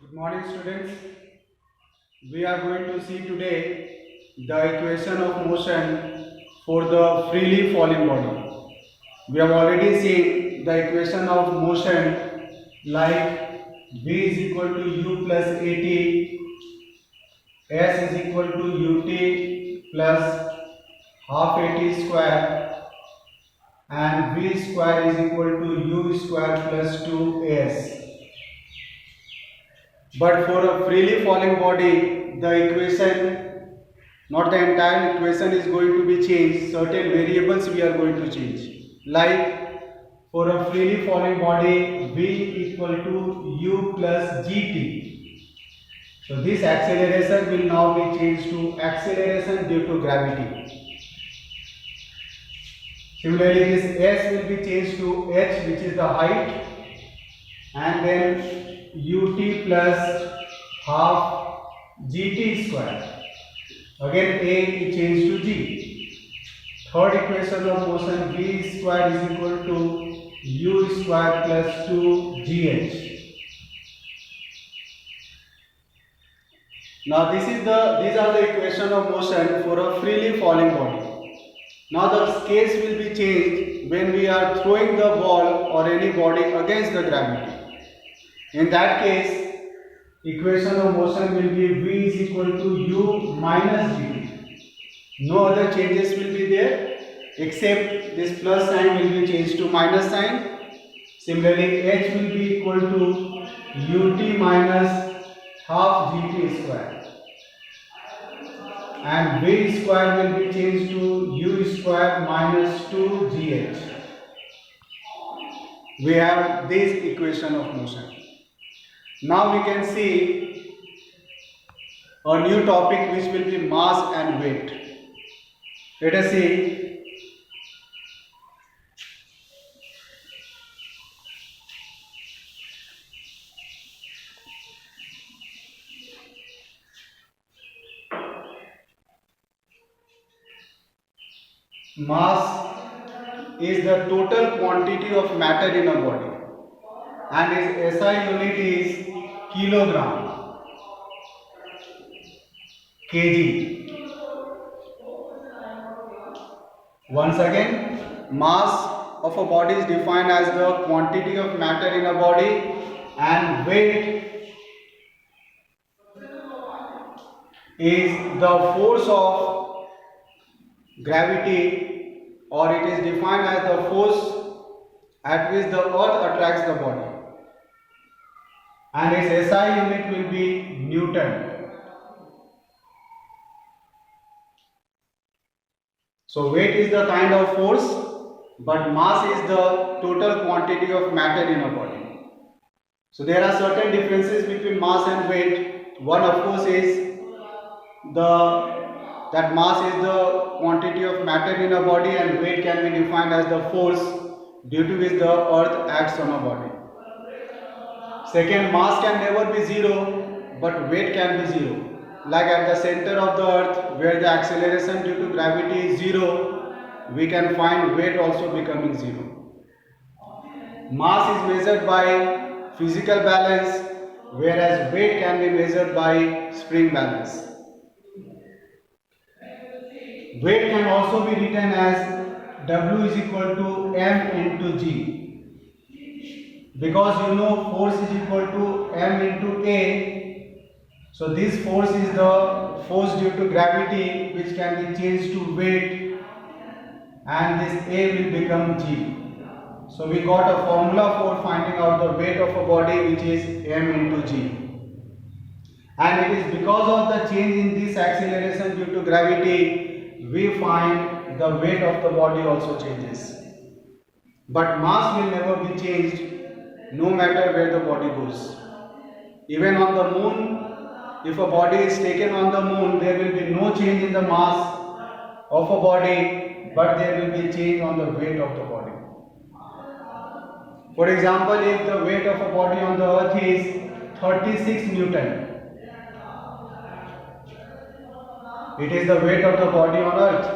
Good morning, students. We are going to see today the equation of motion for the freely falling body. We have already seen the equation of motion like V is equal to U plus AT, S is equal to UT plus half AT square, and V square is equal to U square plus 2AS. But for a freely falling body, the equation, not the entire equation, is going to be changed. Certain variables we are going to change. Like for a freely falling body, V equal to U plus GT. So this acceleration will now be changed to acceleration due to gravity. Similarly, this S will be changed to H, which is the height, and then ut plus half gt square. Again A is changed to G. Third equation of motion, V square is equal to U square plus 2GH. Now these are the equation of motion for a freely falling body. Now the case will be changed when we are throwing the ball or any body against the gravity. In that case, equation of motion will be V is equal to U minus GT. No other changes will be there except this plus sign will be changed to minus sign. Similarly, H will be equal to UT minus half GT square. And V square will be changed to U square minus 2GH. We have this equation of motion. Now we can see a new topic which will be mass and weight. Let us see. Mass is the total quantity of matter in a body and its SI unit is kilogram, kg. Once again, mass of a body is defined as the quantity of matter in a body, and weight is the force of gravity, or it is defined as the force at which the earth attracts the body, and its SI unit will be Newton. So weight is the kind of force, but mass is the total quantity of matter in a body. So there are certain differences between mass and weight. One of course is that mass is the quantity of matter in a body, and weight can be defined as the force due to which the earth acts on a body. Second, mass can never be zero, but weight can be zero. Like at the center of the earth, where the acceleration due to gravity is zero, we can find weight also becoming zero. Mass is measured by physical balance, whereas weight can be measured by spring balance. Weight can also be written as W is equal to M into G, because you know force is equal to M into A. So this force is the force due to gravity, which can be changed to weight, and this A will become G. So we got a formula for finding out the weight of a body, which is M into G. And it is because of the change in this acceleration due to gravity, we find the weight of the body also changes. But mass will never be changed no matter where the body goes. Even on the moon, if a body is taken on the moon, there will be no change in the mass of a body, but there will be change on the weight of the body. For example, if the weight of a body on the earth is 36 Newton, it is the weight of the body on earth.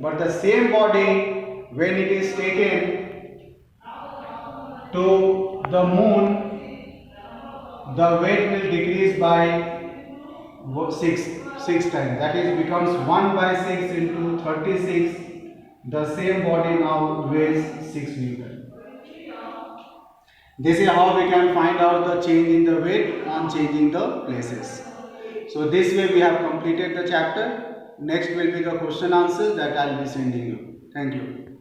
But the same body, when it is taken to the moon, the weight will decrease by 6 times. That is becomes 1 by 6 into 36. The same body now weighs 6 Newton. This is how we can find out the change in the weight on changing the places. So this way we have completed the chapter. Next will be the question answers that I will be sending you. Thank you.